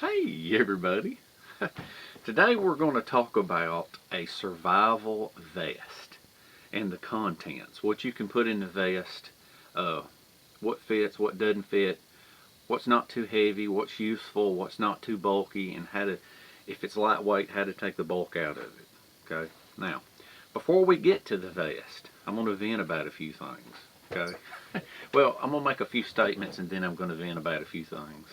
Hey everybody! Today we're going to talk about a survival vest and the contents. What you can put in the vest, what fits, what doesn't fit, what's not too heavy, what's useful, what's not too bulky, and how to, if it's lightweight, how to take the bulk out of it. Okay? Now, before we get to the vest, I'm going to vent about a few things. Okay? Well, I'm going to make a few statements and then I'm going to vent about a few things.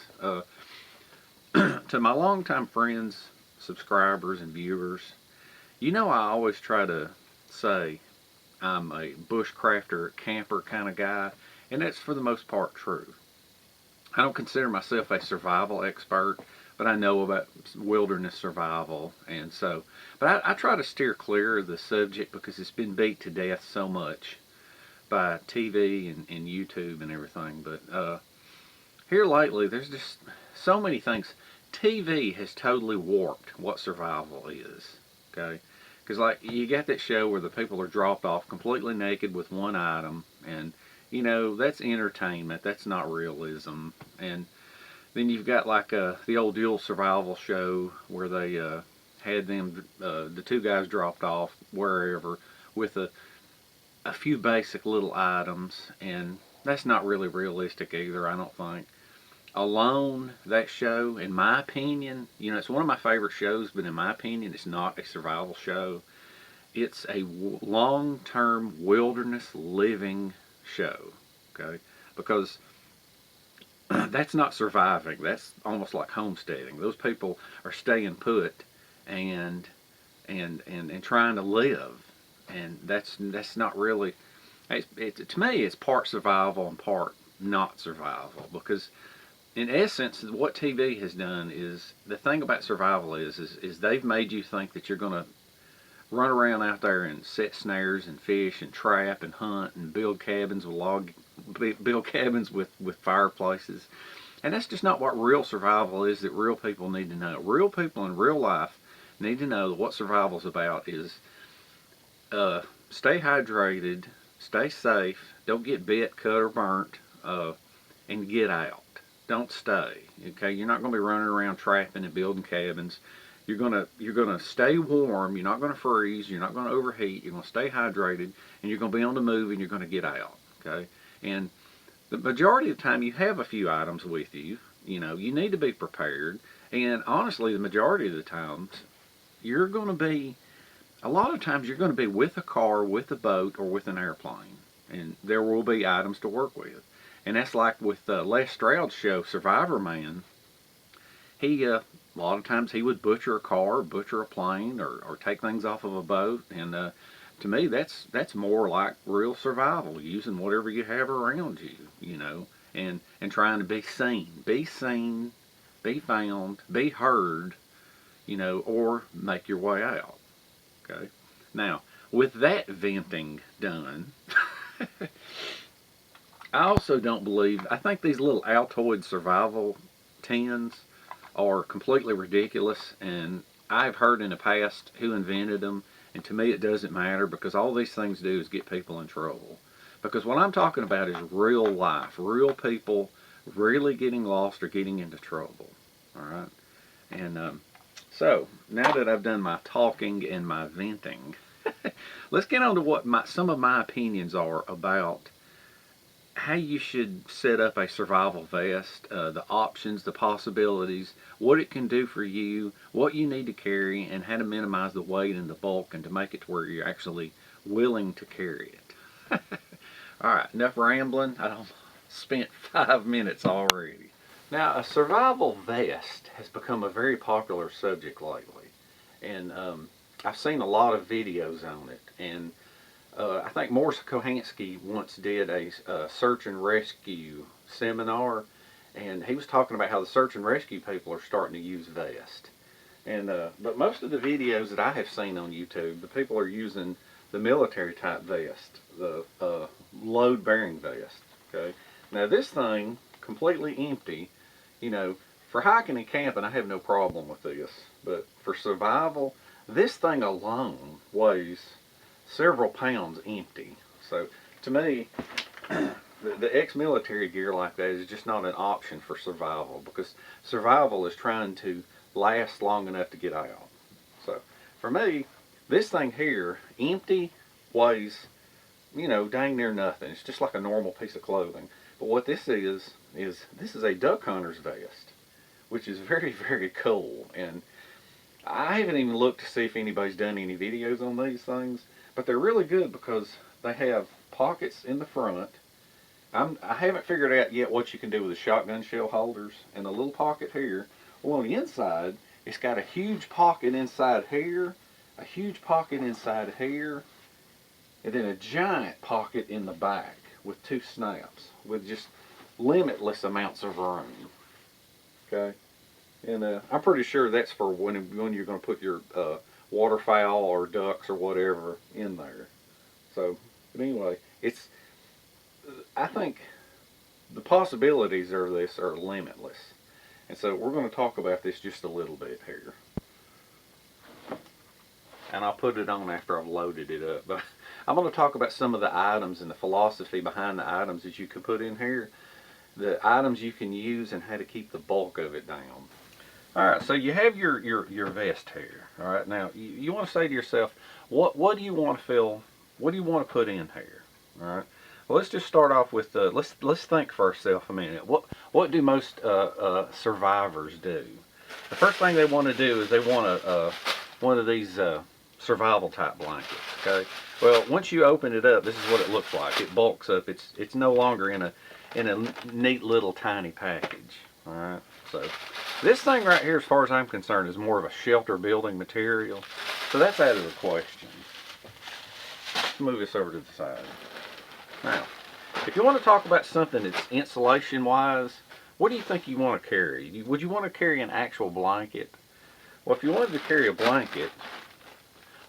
To my longtime friends, subscribers, and viewers, you know I always try to say I'm a bushcrafter, camper kind of guy, and that's for the most part true. I don't consider myself a survival expert, but I know about wilderness survival, and so, but I try to steer clear of the subject because it's been beat to death so much by TV and YouTube and everything. But here lately, there's just so many things. TV has totally warped what survival is, okay? Because like you got that show where the people are dropped off completely naked with one item, and you know that's entertainment. That's not realism. And then you've got like the old dual survival show where they had them the two guys dropped off wherever with a few basic little items, and that's not really realistic either, I don't think. Alone, that show, in my opinion, you know, it's one of my favorite shows, but in my opinion, it's not a survival show. It's a long-term wilderness living show, okay? Because that's not surviving. That's almost like homesteading. Those people are staying put and and trying to live, and that's not really. To me, it's part survival and part not survival, because in essence, what TV has done is, the thing about survival is they've made you think that you're going to run around out there and set snares and fish and trap and hunt and build cabins with fireplaces, and that's just not what real survival is. That real people need to know. Real people in real life need to know that what survival is about is stay hydrated, stay safe, don't get bit, cut, or burnt, and get out. Don't stay. Okay, you're not going to be running around trapping and building cabins. You're gonna stay warm. You're not going to freeze. You're not going to overheat. You're going to stay hydrated, and you're going to be on the move, and you're going to get out. Okay, and the majority of the time you have a few items with you. You know, you need to be prepared, and honestly, the majority of the times you're going to be. A lot of times you're going to be with a car, with a boat, or with an airplane, and there will be items to work with. And that's like with Les Stroud's show, Survivor Man. He, a lot of times he would butcher a car, butcher a plane, or take things off of a boat. And to me, that's more like real survival, using whatever you have around you, you know, and trying to be seen, be found, be heard, you know, or make your way out. Okay. Now, with that venting done, I also don't believe, I think these little Altoids survival tins are completely ridiculous, and I've heard in the past who invented them, and to me it doesn't matter, because all these things do is get people in trouble. Because what I'm talking about is real life, real people really getting lost or getting into trouble. All right? And so, now that I've done my talking and my venting, let's get on to what some of my opinions are about how you should set up a survival vest, the options, the possibilities, what it can do for you, what you need to carry, and how to minimize the weight and the bulk and to make it to where you're actually willing to carry it. Alright, enough rambling. I spent 5 minutes already. Now, a survival vest has become a very popular subject lately, and I've seen a lot of videos on it, and I think Morris Kohansky once did a search and rescue seminar, and he was talking about how the search and rescue people are starting to use vests. And but most of the videos that I have seen on YouTube, the people are using the military type vest, the load bearing vest. Okay, now this thing completely empty. You know, for hiking and camping, I have no problem with this, but for survival, this thing alone weighs several pounds empty. So to me, the ex-military gear like that is just not an option for survival, because survival is trying to last long enough to get out. So for me, this thing here, empty, weighs, you know, dang near nothing. It's just like a normal piece of clothing. But what this is this is a duck hunter's vest, which is very, very cool. And I haven't even looked to see if anybody's done any videos on these things, but they're really good because they have pockets in the front. I haven't figured out yet what you can do with the shotgun shell holders and the little pocket here. Well, on the inside, it's got a huge pocket inside here, a huge pocket inside here, and then a giant pocket in the back with 2 snaps with just limitless amounts of room. Okay, and I'm pretty sure that's for when you're going to put your waterfowl or ducks or whatever in there. So, but anyway, I think the possibilities of this are limitless. And so we're going to talk about this just a little bit here. And I'll put it on after I've loaded it up. But I'm going to talk about some of the items and the philosophy behind the items that you can put in here. The items you can use and how to keep the bulk of it down. Alright, so you have your vest here. Alright, now you want to say to yourself, what do you want to feel, what do you want to put in here? Alright. Well, let's just start off with let's think for ourselves a minute. What do most survivors do? The first thing they want to do is they want one of these survival type blankets. Okay. Well, once you open it up, this is what it looks like. It bulks up. It's no longer in a neat little tiny package. All right. So this thing right here, as far as I'm concerned, is more of a shelter building material. So that's out of the question. Let's move this over to the side. Now, if you want to talk about something that's insulation-wise, what do you think you want to carry? Would you want to carry an actual blanket? Well, if you wanted to carry a blanket,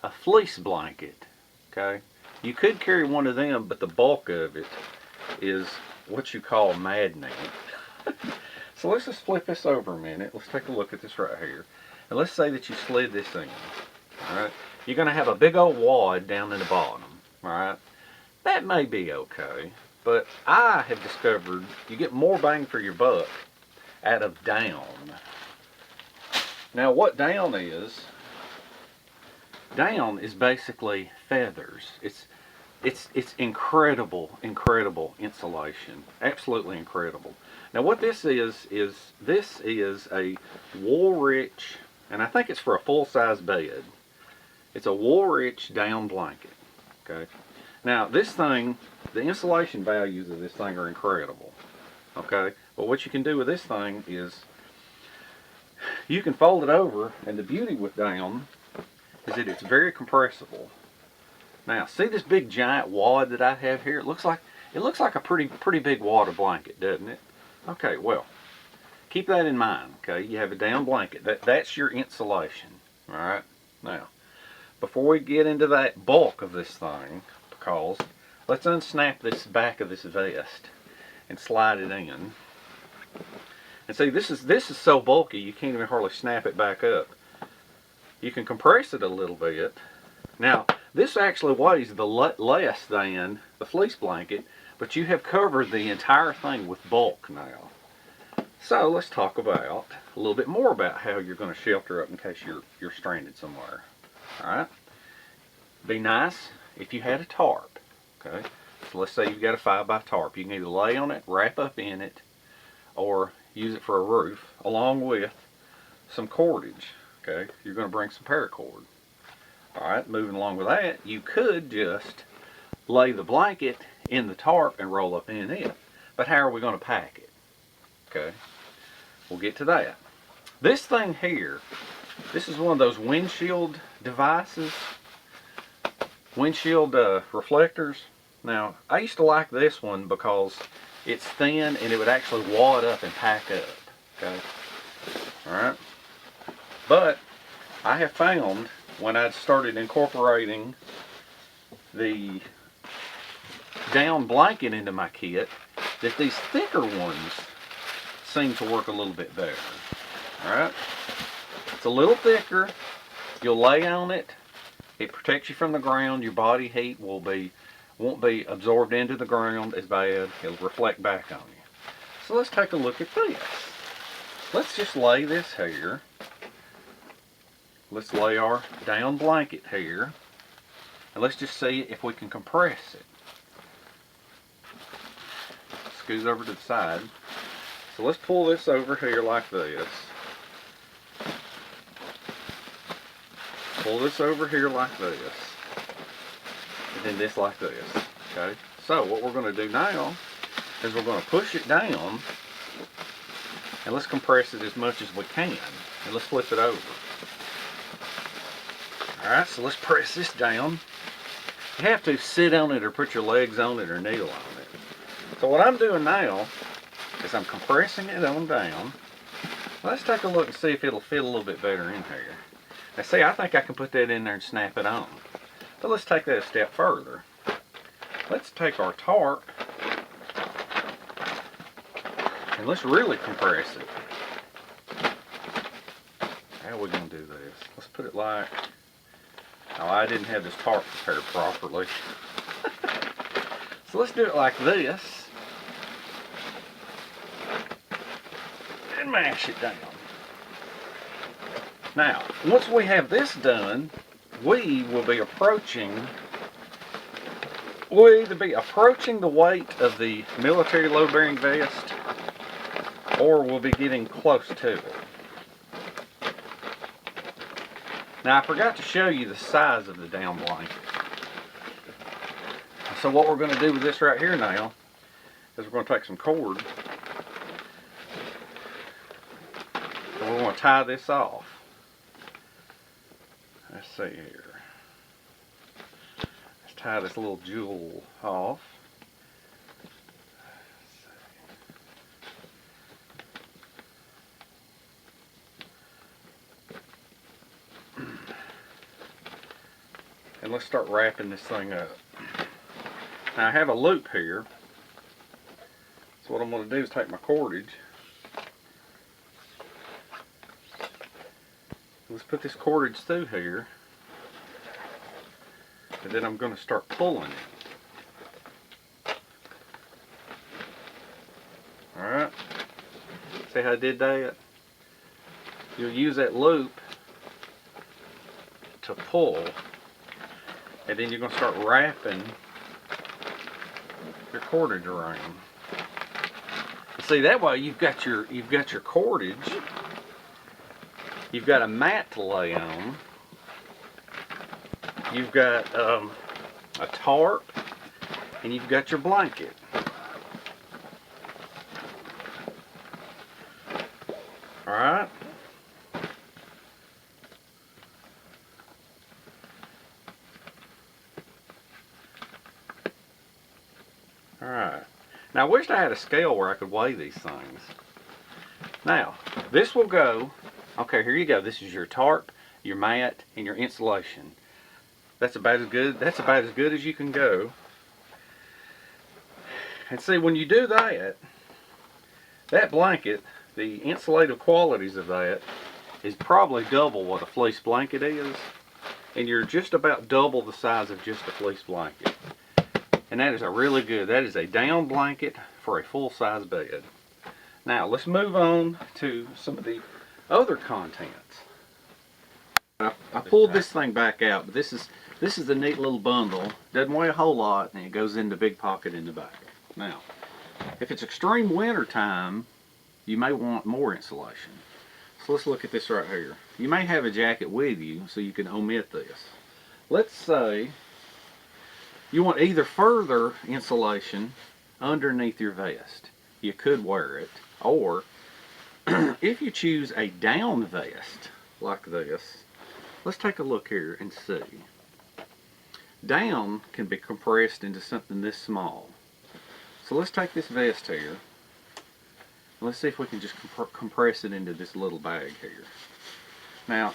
a fleece blanket, okay, you could carry one of them, but the bulk of it is what you call maddening. So let's just flip this over a minute. Let's take a look at this right here. And let's say that you slid this in. All right, you're going to have a big old wad down in the bottom. All right. That may be okay, but I have discovered you get more bang for your buck out of down. Now, what down is basically feathers. It's incredible insulation, absolutely incredible. Now, what this is a wool-rich, and I think it's for a full-size bed. It's a wool-rich down blanket. Okay. Now, this thing, the insulation values of this thing are incredible, okay? But what you can do with this thing is you can fold it over, and the beauty with down is that it's very compressible. Now, see this big giant wad that I have here? It looks like a pretty big water blanket, doesn't it? Okay, well, keep that in mind, okay? You have a down blanket. That's your insulation, all right? Now, before we get into that bulk of this thing, because let's unsnap this back of this vest and slide it in. And see, this is so bulky you can't even hardly snap it back up. You can compress it a little bit. Now, this actually weighs less than the fleece blanket, but you have covered the entire thing with bulk now. So let's talk about a little bit more about how you're going to shelter up in case you're stranded somewhere. All right. Be nice if you had a tarp, okay? So let's say you've got a 5x tarp. You can either lay on it, wrap up in it, or use it for a roof, along with some cordage, okay? You're going to bring some paracord. All right, moving along with that, you could just lay the blanket in the tarp and roll up in it. But how are we going to pack it? Okay, we'll get to that. This thing here, this is one of those windshield devices. Windshield reflectors. Now, I used to like this one because it's thin and it would actually wad up and pack up. Okay. Alright. But I have found when I started incorporating the down blanket into my kit that these thicker ones seem to work a little bit better. Alright. It's a little thicker. You'll lay on it. It protects you from the ground. Your body heat won't won't be absorbed into the ground as bad. It'll reflect back on you. So let's take a look at this. Let's just lay this here. Let's lay our down blanket here. And let's just see if we can compress it. Scoot over to the side. So let's pull this over here like this. Pull this over here like this. And then this like this. Okay? So what we're going to do now is we're going to push it down. And let's compress it as much as we can. And let's flip it over. Alright, so let's press this down. You have to sit on it or put your legs on it or kneel on it. So what I'm doing now is I'm compressing it on down. Let's take a look and see if it'll fit a little bit better in here. Now see, I think I can put that in there and snap it on. But let's take that a step further. Let's take our tarp and let's really compress it. How are we going to do this? Let's put it like... Oh, I didn't have this tarp prepared properly. So let's do it like this. And mash it down. Now, once we have this done, we will be approaching... We'll either be approaching the weight of the military load-bearing vest, or we'll be getting close to it. Now, I forgot to show you the size of the down blanket. So what we're going to do with this right here now is we're going to take some cord and we're going to tie this off. Let's see here. Let's tie this little jewel off. And let's start wrapping this thing up. Now I have a loop here. So what I'm going to do is take my cordage. Let's put this cordage through here. And then I'm going to start pulling it. Alright. See how I did that? You'll use that loop to pull. And then you're going to start wrapping your cordage around. See, that way you've got your cordage. You've got a mat to lay on. You've got a tarp, and you've got your blanket. All right. Alright, now I wished I had a scale where I could weigh these things. Now, this will go, okay, here you go. This is your tarp, your mat, and your insulation. That's about as good as you can go. And see, when you do that, that blanket, the insulative qualities of that is probably double what a fleece blanket is. And you're just about double the size of just a fleece blanket. And that is a down blanket for a full-size bed. Now, let's move on to some of the other contents. I pulled this thing back out, but this is a neat little bundle. Doesn't weigh a whole lot, and it goes in the big pocket in the back. Now, if it's extreme winter time, you may want more insulation. So let's look at this right here. You may have a jacket with you, so you can omit this. Let's say you want either further insulation underneath your vest. You could wear it. Or, if you choose a down vest like this, let's take a look here and see. Down can be compressed into something this small. So let's take this vest here. Let's see if we can just compress it into this little bag here. Now,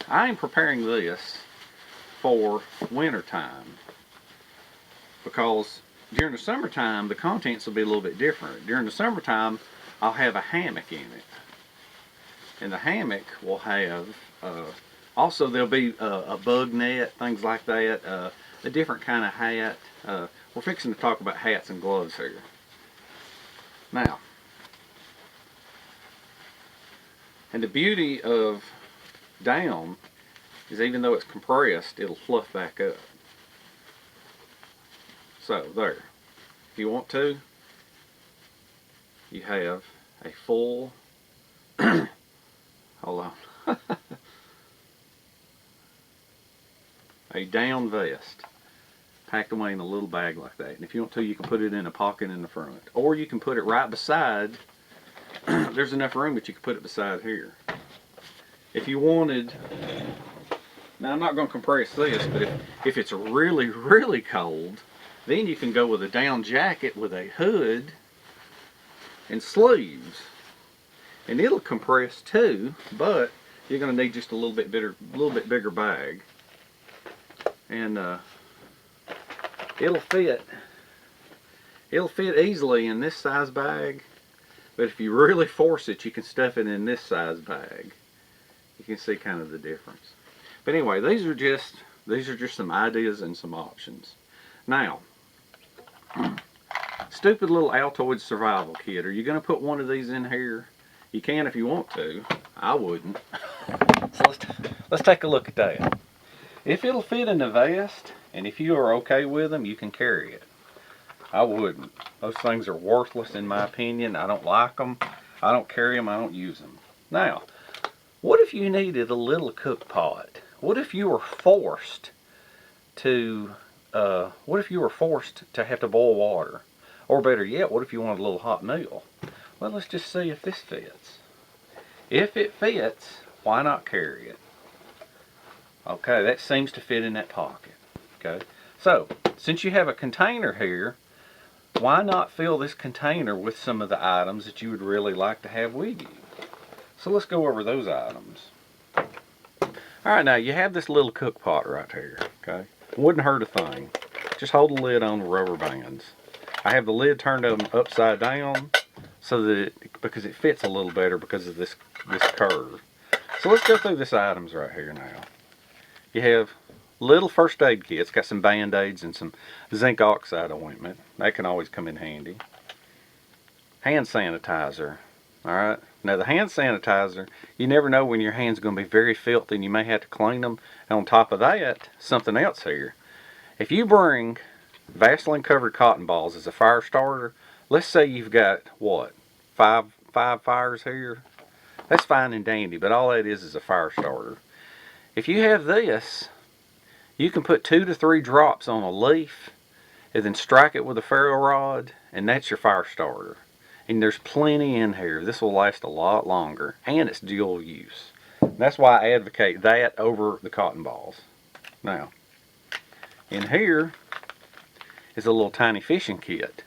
I am preparing this for winter time, because during the summertime the contents will be a little bit different. During the summertime I'll have a hammock in it, and the hammock will have also there'll be a bug net, things like that, a different kind of hat. We're fixing to talk about hats and gloves here. Now, and the beauty of down is even though it's compressed, it'll fluff back up. So there, if you want to, you have a full, hold on, a down vest packed away in a little bag like that. And if you want to, you can put it in a pocket in the front, or you can put it right beside. There's enough room that you can put it beside here. If you wanted, now I'm not going to compress this, but if it's really, really cold, then you can go with a down jacket with a hood and sleeves, and it'll compress too, but you're going to need just a little bit bigger bag, and it'll fit easily in this size bag. But if you really force it, you can stuff it in this size bag. You can see kind of the difference. But anyway, these are just some ideas and some options. Now, stupid little Altoids Survival Kit. Are you going to put one of these in here? You can if you want to. I wouldn't. So let's take a look at that. If it'll fit in the vest, and if you are okay with them, you can carry it. I wouldn't. Those things are worthless in my opinion. I don't like them. I don't carry them. I don't use them. Now, what if you needed a little cook pot? What if you were forced to have to boil water? Or better yet, what if you wanted a little hot meal? Well, let's just see if this fits. If it fits, why not carry it? Okay, that seems to fit in that pocket. Okay, so since you have a container here, why not fill this container with some of the items that you would really like to have with you? So let's go over those items. Alright, now you have this little cook pot right here. Okay, wouldn't hurt a thing. Just hold the lid on with rubber bands. I have the lid turned upside down so that because it fits a little better because of this curve. So let's go through this items right here now. You have little first aid kit. It's got some band-aids and some zinc oxide ointment. That can always come in handy. Hand sanitizer. Alright, now the hand sanitizer, you never know when your hand's going to be very filthy and you may have to clean them. And on top of that, something else here. If you bring Vaseline covered cotton balls as a fire starter, let's say you've got, what, five fires here? That's fine and dandy, but all that is a fire starter. If you have this, you can put 2 to 3 drops on a leaf and then strike it with a ferro rod, and that's your fire starter. And there's plenty in here. This will last a lot longer, and it's dual use. That's why I advocate that over the cotton balls. Now, in here is a little tiny fishing kit.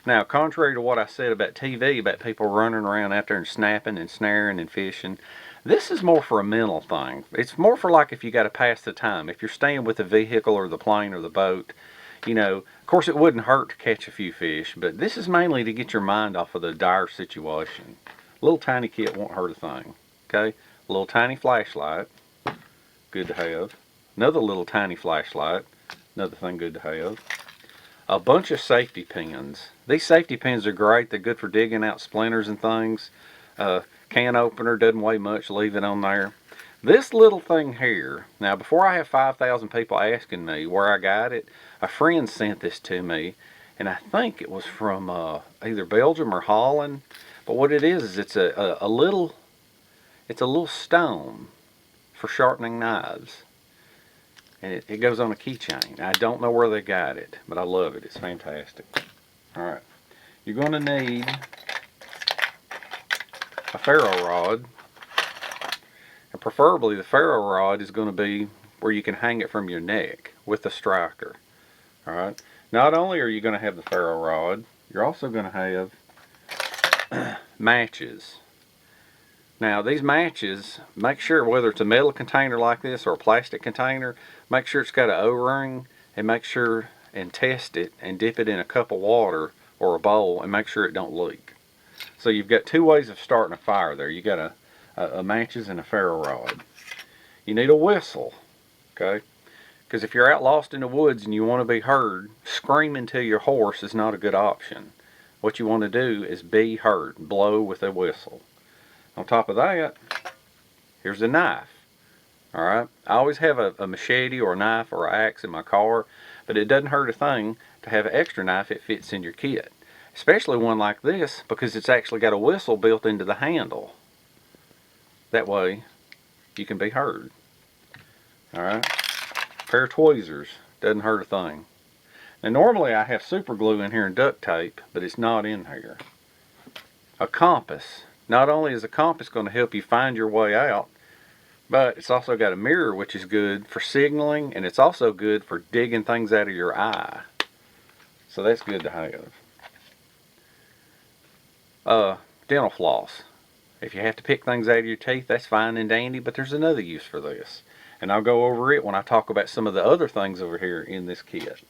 Now, contrary to what I said about TV, about people running around out there and snapping and snaring and fishing, this is more for a mental thing. It's more for like if you got to pass the time. If you're staying with the vehicle or the plane or the boat, you know, of course it wouldn't hurt to catch a few fish, but this is mainly to get your mind off of the dire situation. A little tiny kit won't hurt a thing. Okay, a little tiny flashlight, good to have. Another little tiny flashlight, another thing good to have. A bunch of safety pins. These safety pins are great. They're good for digging out splinters and things. Can opener, doesn't weigh much, leave it on there. This little thing here, now before I have 5,000 people asking me where I got it, a friend sent this to me, and I think it was from either Belgium or Holland. But what it is it's a little stone for sharpening knives. And it goes on a keychain. I don't know where they got it, but I love it. It's fantastic. Alright, you're going to need a ferro rod. And preferably the ferro rod is going to be where you can hang it from your neck with the striker. Alright, not only are you going to have the ferro rod, you're also going to have matches. Now these matches, make sure whether it's a metal container like this or a plastic container, make sure it's got an O-ring, and make sure and test it and dip it in a cup of water or a bowl and make sure it don't leak. So you've got 2 ways of starting a fire there. You got a matches and a ferro rod. You need a whistle, okay? Because if you're out lost in the woods and you want to be heard, screaming to your horse is not a good option. What you want to do is be heard. Blow with a whistle. On top of that, here's a knife. Alright, I always have a machete or a knife or an axe in my car, but it doesn't hurt a thing to have an extra knife that fits in your kit. Especially one like this, because it's actually got a whistle built into the handle. That way, you can be heard. Alright. Pair of tweezers, doesn't hurt a thing. Now normally I have super glue in here and duct tape, but it's not in here. A compass. Not only is a compass going to help you find your way out, but it's also got a mirror, which is good for signaling, and it's also good for digging things out of your eye. So that's good to have. Dental floss. If you have to pick things out of your teeth, that's fine and dandy, but there's another use for this. And I'll go over it when I talk about some of the other things over here in this kit.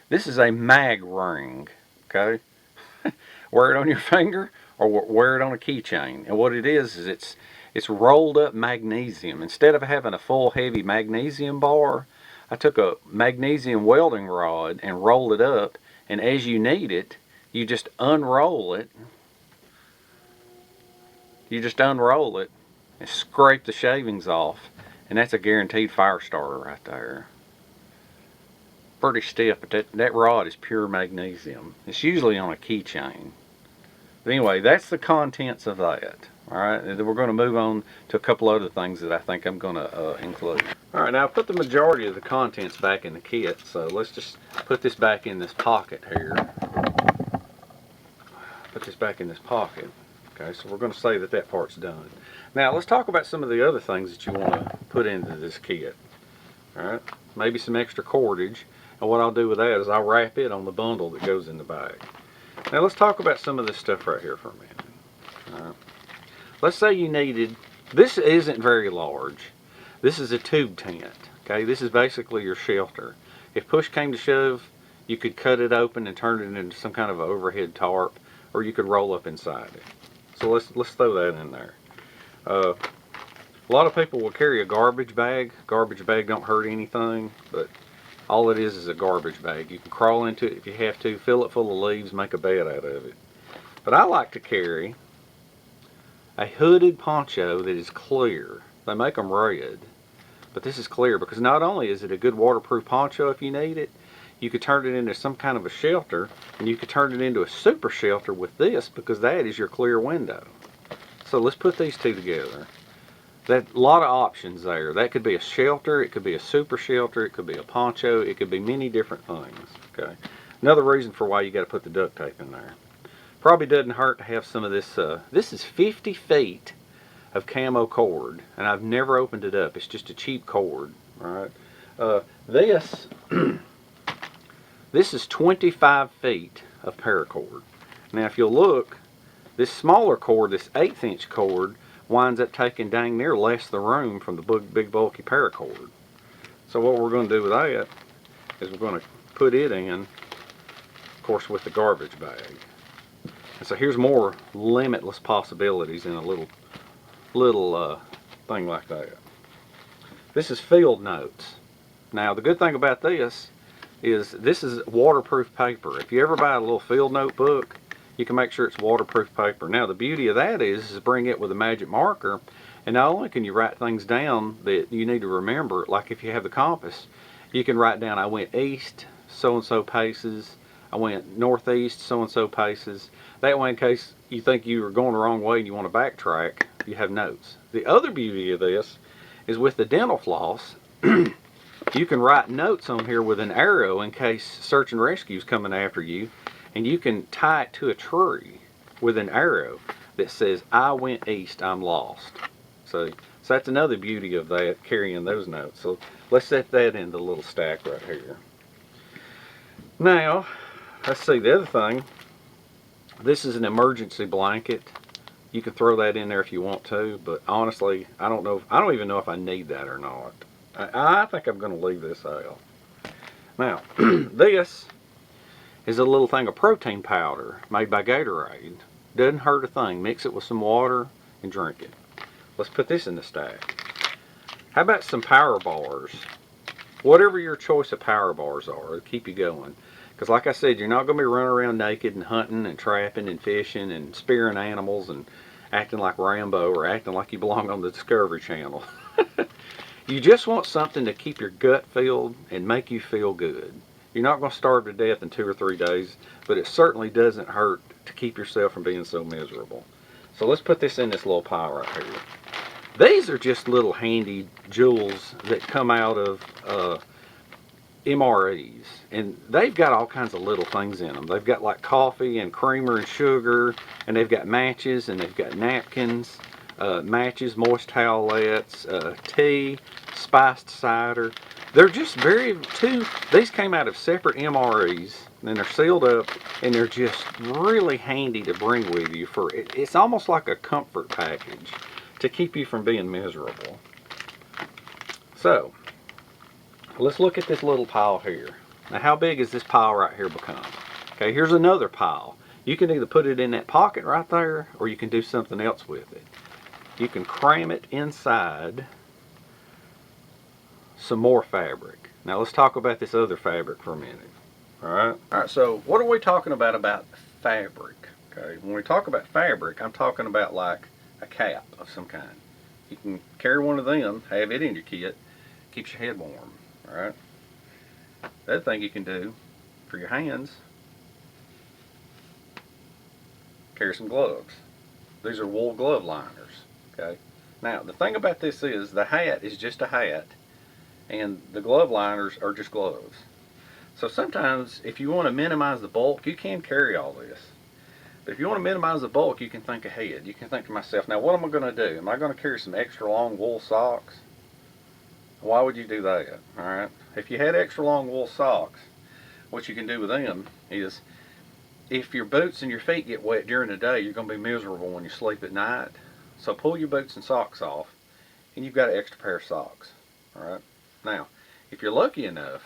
This is a mag ring, okay? Wear it on your finger or wear it on a keychain. And what it is it's rolled up magnesium. Instead of having a full heavy magnesium bar, I took a magnesium welding rod and rolled it up, and as you need it, you just unroll it. You just unroll it and scrape the shavings off. And that's a guaranteed fire starter right there. Pretty stiff, but that rod is pure magnesium. It's usually on a keychain. But anyway, that's the contents of that. Alright, and then we're going to move on to a couple other things that I think I'm going to include. Alright, now I put the majority of the contents back in the kit, so let's just put this back in this pocket here. Put this back in this pocket. Okay, so we're going to say that that part's done. Now let's talk about some of the other things that you want to put into this kit. Alright, maybe some extra cordage. And what I'll do with that is I'll wrap it on the bundle that goes in the bag. Now let's talk about some of this stuff right here for a minute. Alright. Let's say you needed, this isn't very large. This is a tube tent. Okay, this is basically your shelter. If push came to shove, you could cut it open and turn it into some kind of overhead tarp, or you could roll up inside it. So let's throw that in there. A lot of people will carry a garbage bag. Garbage bag don't hurt anything, but all it is a garbage bag. You can crawl into it if you have to, fill it full of leaves, make a bed out of it. But I like to carry a hooded poncho that is clear. They make them red, but this is clear because not only is it a good waterproof poncho if you need it, you could turn it into some kind of a shelter, and you could turn it into a super shelter with this because that is your clear window. So let's put these two together. That a lot of options there. That could be a shelter, it could be a super shelter, it could be a poncho, it could be many different things. Okay. Another reason for why you got to put the duct tape in there. Probably doesn't hurt to have some of this. This is 50 feet of camo cord, and I've never opened it up. It's just a cheap cord. All right. This is 25 feet of paracord. Now, if you'll look, this smaller cord, this 1/8 inch cord, winds up taking dang near less the room from the big bulky paracord. So what we're going to do with that is we're going to put it in, of course, with the garbage bag. And so here's more limitless possibilities in a little thing like that. This is field notes. Now the good thing about this is waterproof paper. If you ever buy a little field notebook, you can make sure it's waterproof paper. Now the beauty of that is bring it with a magic marker, and not only can you write things down that you need to remember, like if you have the compass, you can write down I went east so and so paces, I went northeast so and so paces. That way, in case you think you are going the wrong way and you want to backtrack, you have notes. The other beauty of this is with the dental floss, you can write notes on here with an arrow in case search and rescue is coming after you, and you can tie it to a tree with an arrow that says, I went east, I'm lost. So that's another beauty of that, carrying those notes. So let's set that in the little stack right here. Now, let's see, the other thing, this is an emergency blanket. You can throw that in there if you want to, but honestly, I don't even know if I need that or not. I think I'm going to leave this out. Now, this is a little thing of protein powder made by Gatorade. Doesn't hurt a thing. Mix it with some water and drink it. Let's put this in the stack. How about some power bars? whatever your choice of power bars are, it'll keep you going. Because like I said, you're not going to be running around naked and hunting and trapping and fishing and spearing animals and acting like Rambo or acting like you belong on the Discovery Channel. You just want something to keep your gut filled and make you feel good. You're not going to starve to death in 2 or 3 days, but it certainly doesn't hurt to keep yourself from being so miserable. So let's put this in this little pile right here. These are just little handy jewels that come out of MREs, and they've got all kinds of little things in them. They've got like coffee and creamer and sugar, and they've got matches, and they've got napkins, matches, moist towelettes, tea, spiced cider. They're just these came out of separate MREs, and they're sealed up, and they're just really handy to bring with you. It's almost like a comfort package to keep you from being miserable. So, let's look at this little pile here. Now, how big has this pile right here become? Okay, here's another pile. You can either put it in that pocket right there, or you can do something else with it. You can cram it inside some more fabric. Now, let's talk about this other fabric for a minute. All right, so what are we talking about fabric? Okay, when we talk about fabric, I'm talking about like a cap of some kind. You can carry one of them, have it in your kit, keeps your head warm. All right. The other thing you can do for your hands, carry some gloves. These are wool glove liners. Okay. Now the thing about this is the hat is just a hat, and the glove liners are just gloves. So sometimes if you want to minimize the bulk, you can carry all this. But if you want to minimize the bulk, you can think ahead. You can think to myself, now what am I going to do? Am I going to carry some extra long wool socks? Why would you do that? All right. If you had extra long wool socks, what you can do with them is, if your boots and your feet get wet during the day, you're going to be miserable when you sleep at night. So pull your boots and socks off, and you've got an extra pair of socks. All right. Now, if you're lucky enough,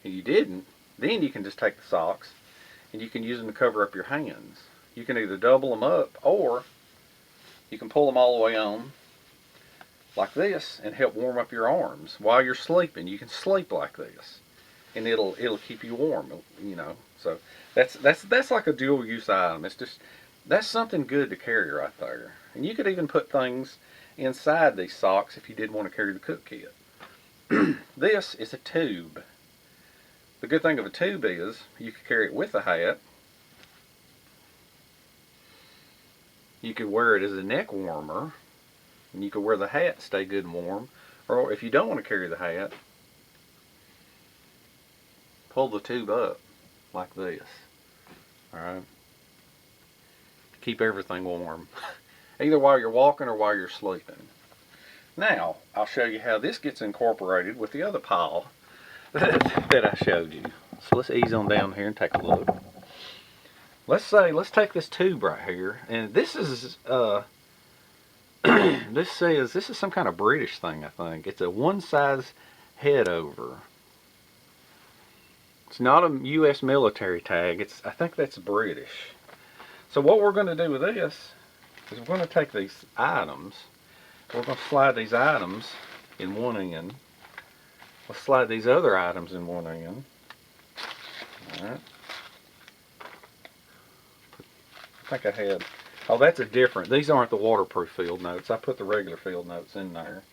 and you didn't, then you can just take the socks, and you can use them to cover up your hands. You can either double them up, or you can pull them all the way on like this and help warm up your arms while you're sleeping. You can sleep like this, and it'll keep you warm, you know. So that's like a dual use item. That's something good to carry right there. And you could even put things inside these socks if you did want to carry the cook kit. This is a tube. The good thing of a tube is you can carry it with a hat. You could wear it as a neck warmer, and you could wear the hat, stay good and warm. Or if you don't want to carry the hat, pull the tube up like this. Alright? Keep everything warm. Either while you're walking or while you're sleeping. Now, I'll show you how this gets incorporated with the other pile that I showed you. So let's ease on down here and take a look. Let's take this tube right here, and this is this is some kind of British thing, I think. It's a one size head over. It's not a U.S. military tag. I think that's British. So what we're going to do with this is we're going to take these items. We're going to slide these items in one end. Let's slide these other items in one end. Alright. I think I had... Oh, that's a different... These aren't the waterproof field notes. I put the regular field notes in there.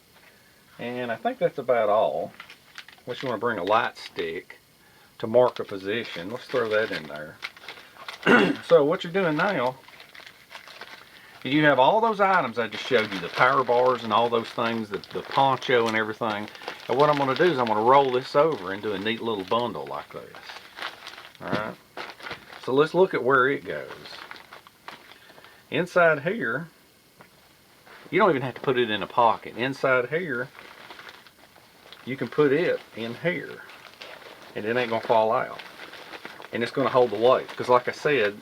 And I think that's about all. Unless you want to bring a light stick to mark a position. Let's throw that in there. So what you're doing now, you have all those items I just showed you, the power bars and all those things, the poncho and everything. And what I'm going to do is I'm going to roll this over into a neat little bundle like this. Alright. So let's look at where it goes. Inside here, you don't even have to put it in a pocket. Inside here, you can put it in here. And it ain't going to fall out. And it's going to hold the weight. Because like I said,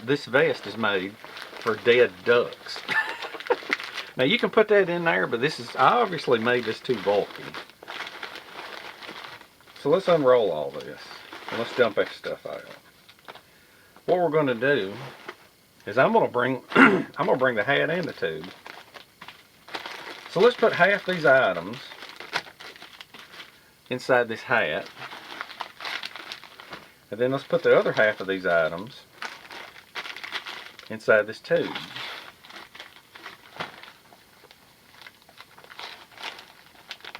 this vest is made for dead ducks. Now you can put that in there, but I obviously made this too bulky. So let's unroll all this. And let's dump that stuff out. What we're going to do is I'm going to bring the hat and the tube. So let's put half these items inside this hat. And then let's put the other half of these items inside this tube.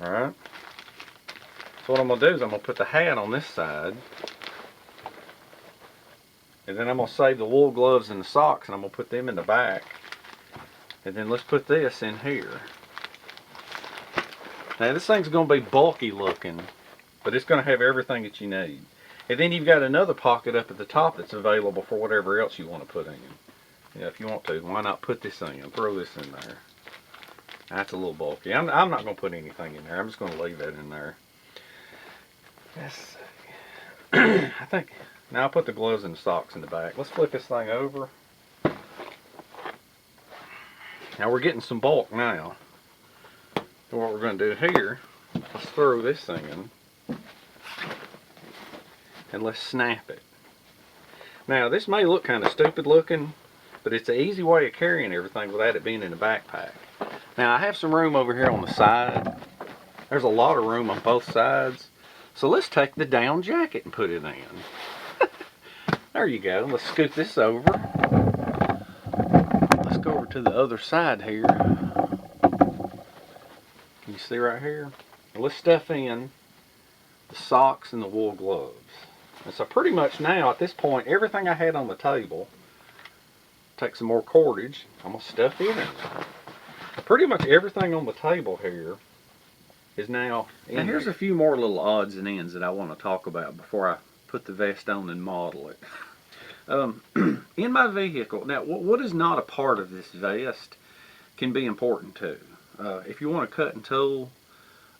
Alright. So what I'm going to do is I'm going to put the hat on this side. And then I'm going to save the wool gloves and the socks and I'm going to put them in the back. And then let's put this in here. Now this thing's going to be bulky looking, but it's going to have everything that you need. And then you've got another pocket up at the top that's available for whatever else you want to put in. Yeah, if you want to, why not put this in? Throw this in there. That's a little bulky. I'm not going to put anything in there. I'm just going to leave that in there. Let's see. I think, now I'll put the gloves and the socks in the back. Let's flip this thing over. Now we're getting some bulk now. So what we're going to do here, let's throw this thing in. And let's snap it. Now this may look kind of stupid looking, but it's an easy way of carrying everything without it being in a backpack. Now I have some room over here on the side. There's a lot of room on both sides. So let's take the down jacket and put it in. There you go. Let's scoot this over. Let's go over to the other side here. Can you see right here? And let's stuff in the socks and the wool gloves. And so pretty much now at this point, everything I had on the table, take some more cordage, I'm going to stuff in it. Pretty much everything on the table here is now in. And here's a few more little odds and ends that I want to talk about before I put the vest on and model it. In my vehicle, now what is not a part of this vest can be important too. If you want to cut and tool,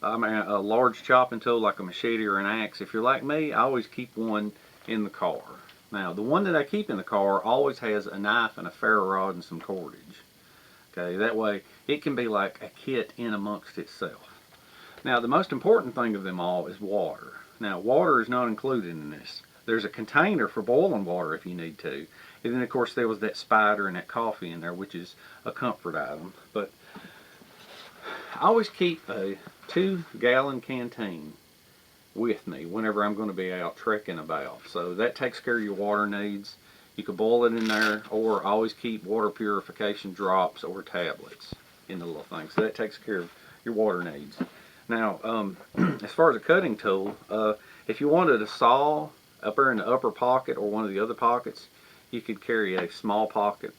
I mean a large chopping tool like a machete or an axe, if you're like me, I always keep one in the car. Now the one that I keep in the car always has a knife and a ferro rod and some cordage. Okay, that way it can be like a kit in amongst itself. Now the most important thing of them all is water. Now water is not included in this. There's a container for boiling water if you need to. And then of course there was that spider and that coffee in there, which is a comfort item. But I always keep a 2-gallon canteen with me whenever I'm going to be out trekking about. So that takes care of your water needs. You can boil it in there, or always keep water purification drops or tablets in the little thing. So that takes care of your water needs. Now, as far as a cutting tool, if you wanted a saw up there in the upper pocket or one of the other pockets, you could carry a small pocket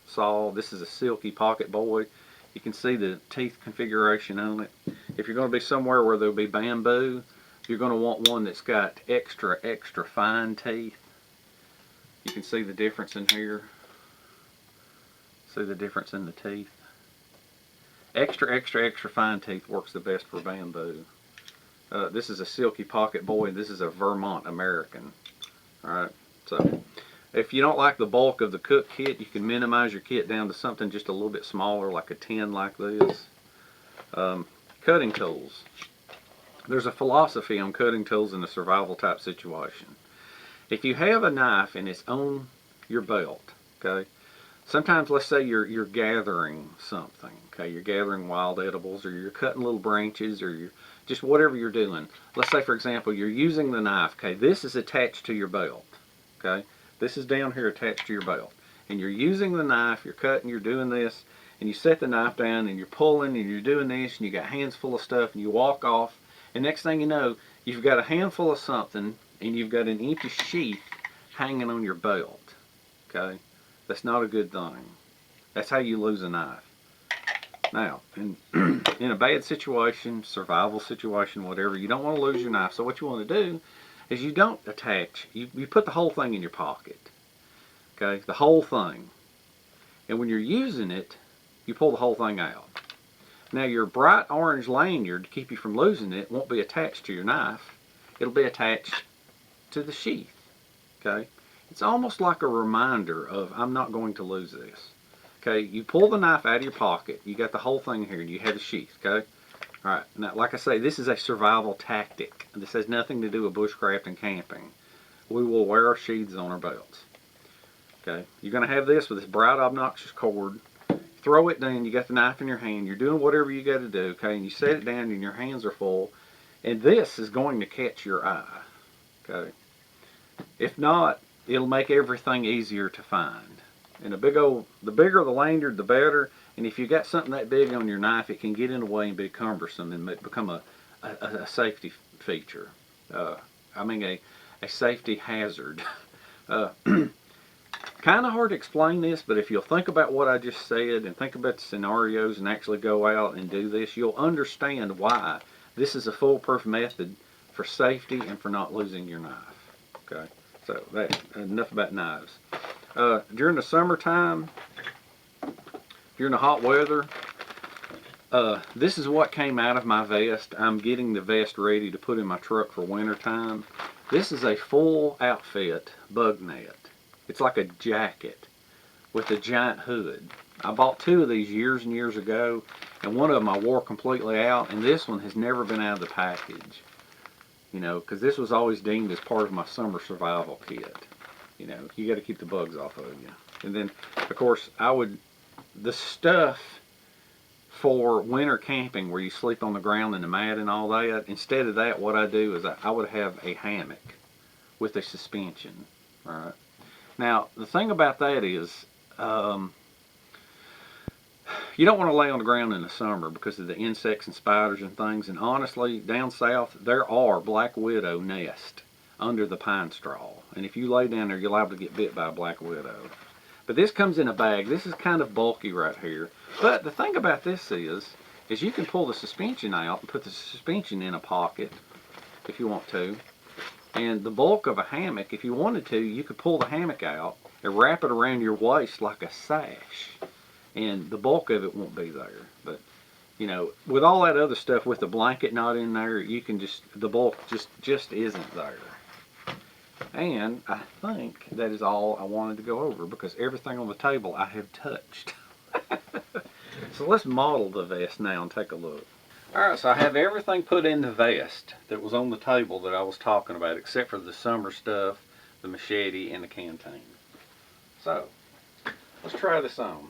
saw. This is a silky pocket boy. You can see the teeth configuration on it. If you're going to be somewhere where there'll be bamboo, you're going to want one that's got extra fine teeth. You can see the difference in here. See the difference in the teeth. Extra fine teeth works the best for bamboo. This is a silky pocket boy. This is a Vermont American. Alright, so if you don't like the bulk of the cook kit, you can minimize your kit down to something just a little bit smaller, like a tin like this. Cutting tools. There's a philosophy on cutting tools in a survival type situation. If you have a knife and it's on your belt, okay, sometimes let's say you're gathering something, okay, you're gathering wild edibles, or you're cutting little branches, or you're just whatever you're doing. Let's say for example you're using the knife, okay, this is attached to your belt, okay, this is down here attached to your belt, and you're using the knife, you're cutting, you're doing this, and you set the knife down and you're pulling and you're doing this and you got hands full of stuff and you walk off, and next thing you know you've got a handful of something and you've got an empty sheath hanging on your belt. Okay, that's not a good thing. That's how you lose a knife. Now, in a bad situation, survival situation, whatever, you don't want to lose your knife. So what you want to do is you don't attach. You put the whole thing in your pocket. Okay, the whole thing. And when you're using it, you pull the whole thing out. Now your bright orange lanyard to keep you from losing it won't be attached to your knife. It'll be attached to the sheath. Okay, it's almost like a reminder of I'm not going to lose this. Okay, you pull the knife out of your pocket, you got the whole thing here, and you have a sheath, okay? Alright, now like I say, this is a survival tactic. This has nothing to do with bushcraft and camping. We will wear our sheaths on our belts. Okay, you're going to have this with this bright obnoxious cord. Throw it down, you got the knife in your hand, you're doing whatever you got to do, okay? And you set it down and your hands are full. And this is going to catch your eye. Okay. If not, it'll make everything easier to find. And the bigger the lanyard, the better. And if you got something that big on your knife, it can get in the way and be cumbersome and become a safety feature. I mean a safety hazard. Kind of hard to explain this, but if you'll think about what I just said and think about the scenarios and actually go out and do this, you'll understand why this is a foolproof method for safety and for not losing your knife. Okay, so enough about knives. During the summertime, during the hot weather, this is what came out of my vest. I'm getting the vest ready to put in my truck for winter time. This is a full outfit bug net. It's like a jacket with a giant hood. I bought 2 of these years and years ago, and one of them I wore completely out, and this one has never been out of the package. You know, because this was always deemed as part of my summer survival kit. You know, you got to keep the bugs off of you. And then, of course, the stuff for winter camping where you sleep on the ground in the mat and all that, instead of that, what I do is I would have a hammock with a suspension. All right. Now, the thing about that is, you don't want to lay on the ground in the summer because of the insects and spiders and things. And honestly, down south, there are black widow nests under the pine straw. And if you lay down there, you're liable to get bit by a black widow. But this comes in a bag. This is kind of bulky right here. But the thing about this is you can pull the suspension out and put the suspension in a pocket if you want to. And the bulk of a hammock, if you wanted to, you could pull the hammock out and wrap it around your waist like a sash. And the bulk of it won't be there. But, you know, with all that other stuff, with the blanket not in there, you can the bulk just isn't there. And I think that is all I wanted to go over, because everything on the table I have touched. So let's model the vest now and take a look. Alright, so I have everything put in the vest that was on the table that I was talking about, except for the summer stuff, the machete, and the canteen. So, let's try this on.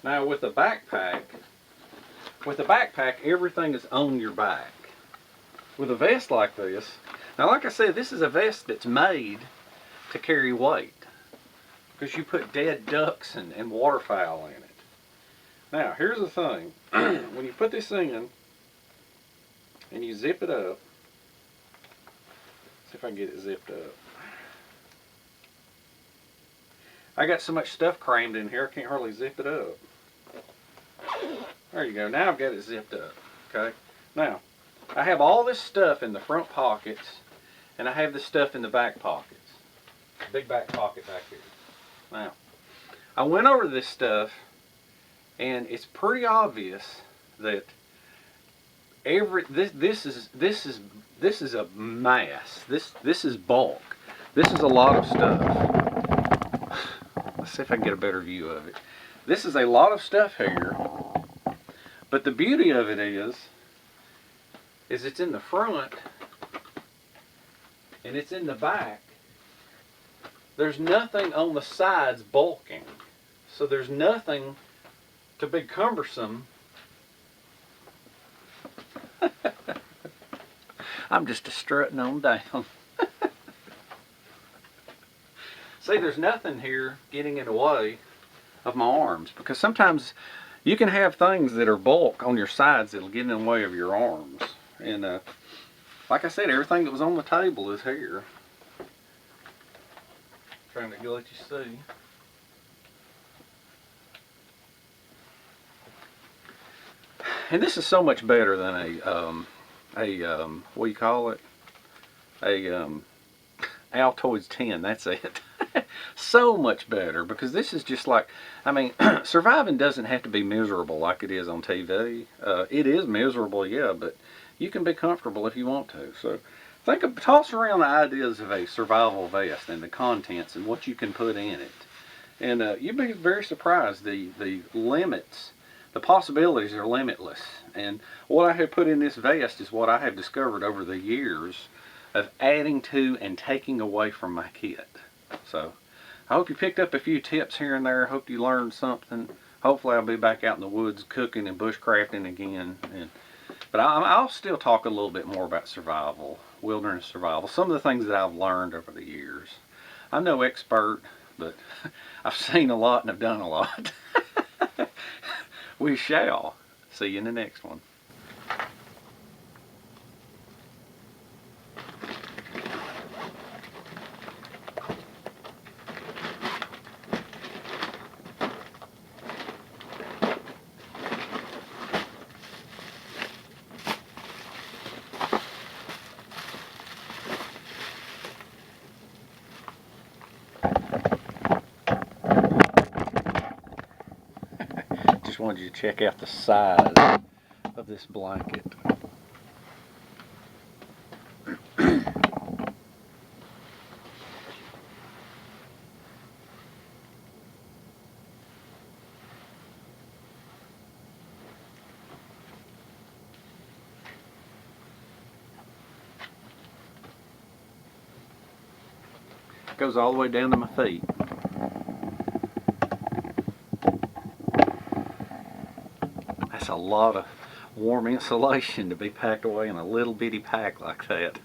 Now with a backpack, everything is on your back. With a vest like this, now like I said, this is a vest that's made to carry weight, because you put dead ducks and waterfowl in it. Now here's the thing, when you put this in and you zip it up, see if I can get it zipped up. I got so much stuff crammed in here I can't hardly zip it up. There you go, now I've got it zipped up. Okay, now I have all this stuff in the front pockets, and I have this stuff in the back pockets. Big back pocket back here. Now, I went over this stuff, and it's pretty obvious that this is a mass. This is bulk. This is a lot of stuff. Let's see if I can get a better view of it. This is a lot of stuff here, but the beauty of it is it's in the front and it's in the back. There's nothing on the sides bulking, so there's nothing to be cumbersome. I'm just strutting on down. See, there's nothing here getting in the way of my arms, because sometimes you can have things that are bulk on your sides that'll get in the way of your arms. And like I said, everything that was on the table is here. Trying to let you see. And this is so much better than what do you call it? Altoids 10, that's it. So much better, because this is just like, I mean, surviving doesn't have to be miserable like it is on TV. It is miserable, yeah, but you can be comfortable if you want to. So toss around the ideas of a survival vest and the contents and what you can put in it. And you'd be very surprised. The limits, the possibilities are limitless. And what I have put in this vest is what I have discovered over the years of adding to and taking away from my kit. So I hope you picked up a few tips here and there. Hope you learned something. Hopefully I'll be back out in the woods cooking and bushcrafting again. But I'll still talk a little bit more about survival, wilderness survival, some of the things that I've learned over the years. I'm no expert, but I've seen a lot and I've done a lot. We shall. See you in the next one. Just wanted you to check out the size of this blanket. Goes all the way down to my feet. That's a lot of warm insulation to be packed away in a little bitty pack like that.